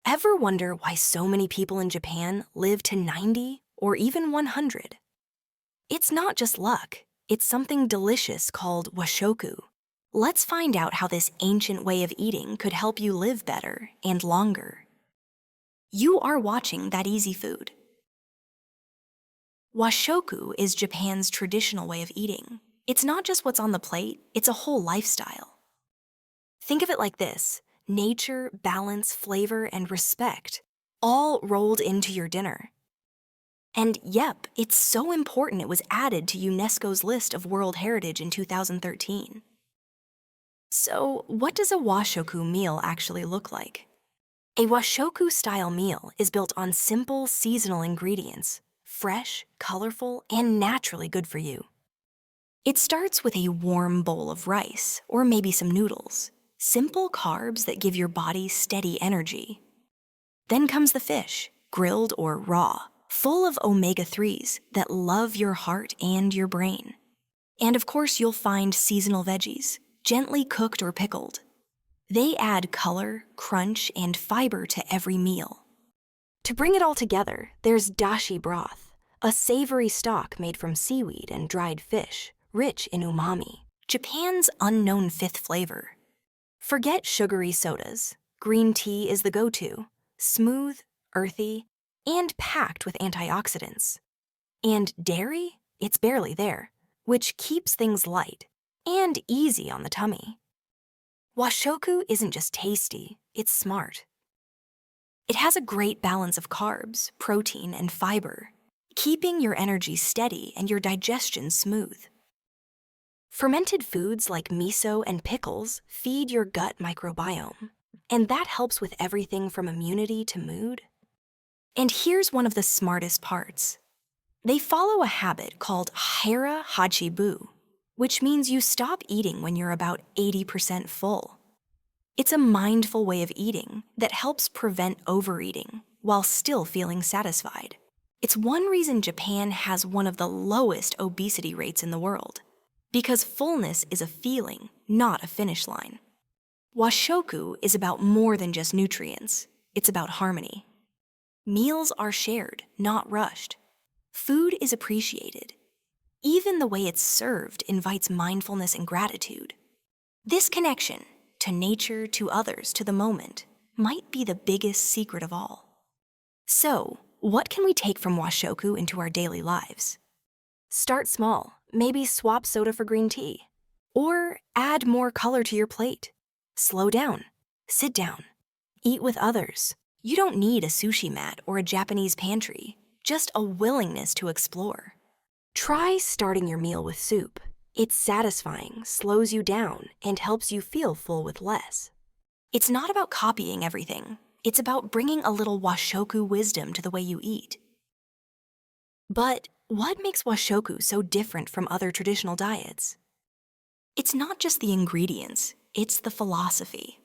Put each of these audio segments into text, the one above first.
Ever wonder why so many people in Japan live to 90 or even 100? It's not just luck, it's something delicious called washoku. Let's find out how this ancient way of eating could help you live better and longer. You are watching That Easy Food. Washoku is Japan's traditional way of eating. It's not just what's on the plate, it's a whole lifestyle. Think of it like this: nature, balance, flavor, and respect, all rolled into your dinner. And yep, it's so important it was added to UNESCO's list of World Heritage in 2013. So, what does a washoku meal actually look like? A washoku-style meal is built on simple, seasonal ingredients, fresh, colorful, and naturally good for you. It starts with a warm bowl of rice, or maybe some noodles, simple carbs that give your body steady energy. Then comes the fish, grilled or raw, full of omega-3s that love your heart and your brain. And of course, you'll find seasonal veggies, gently cooked or pickled. They add color, crunch, and fiber to every meal. To bring it all together, there's dashi broth, a savory stock made from seaweed and dried fish, rich in umami, Japan's unknown fifth flavor. Forget sugary sodas. Green tea is the go-to, smooth, earthy, and packed with antioxidants. And dairy? It's barely there, which keeps things light and easy on the tummy. Washoku isn't just tasty, it's smart. It has a great balance of carbs, protein, and fiber, keeping your energy steady and your digestion smooth. Fermented foods like miso and pickles feed your gut microbiome, and that helps with everything from immunity to mood. And here's one of the smartest parts. They follow a habit called hara hachibu, which means you stop eating when you're about 80% full. It's a mindful way of eating that helps prevent overeating while still feeling satisfied. It's one reason Japan has one of the lowest obesity rates in the world, because fullness is a feeling, not a finish line. Washoku is about more than just nutrients. It's about harmony. Meals are shared, not rushed. Food is appreciated. Even the way it's served invites mindfulness and gratitude. This connection, to nature, to others, to the moment, might be the biggest secret of all. So, what can we take from washoku into our daily lives? Start small. Maybe swap soda for green tea. Or add more color to your plate. Slow down. Sit down. Eat with others. You don't need a sushi mat or a Japanese pantry, just a willingness to explore. Try starting your meal with soup. It's satisfying, slows you down, and helps you feel full with less. It's not about copying everything. It's about bringing a little washoku wisdom to the way you eat. But what makes washoku so different from other traditional diets? It's not just the ingredients, it's the philosophy.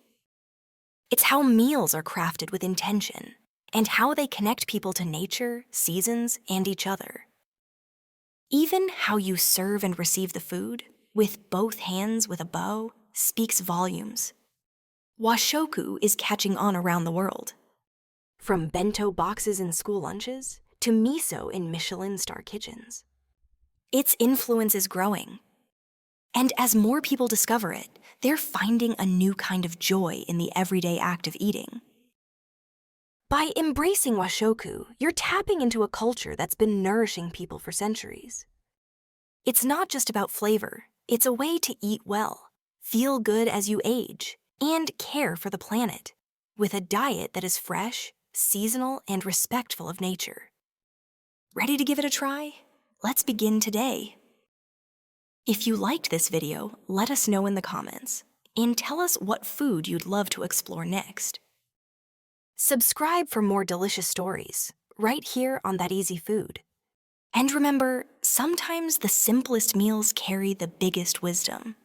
It's how meals are crafted with intention, and how they connect people to nature, seasons, and each other. Even how you serve and receive the food, with both hands with a bow, speaks volumes. Washoku is catching on around the world. From bento boxes in school lunches to miso in Michelin-star kitchens. Its influence is growing. And as more people discover it, they're finding a new kind of joy in the everyday act of eating. By embracing washoku, you're tapping into a culture that's been nourishing people for centuries. It's not just about flavor, it's a way to eat well, feel good as you age, and care for the planet, with a diet that is fresh, seasonal, and respectful of nature. Ready to give it a try? Let's begin today. If you liked this video, let us know in the comments, and tell us what food you'd love to explore next. Subscribe for more delicious stories, right here on That Easy Food. And remember, sometimes the simplest meals carry the biggest wisdom.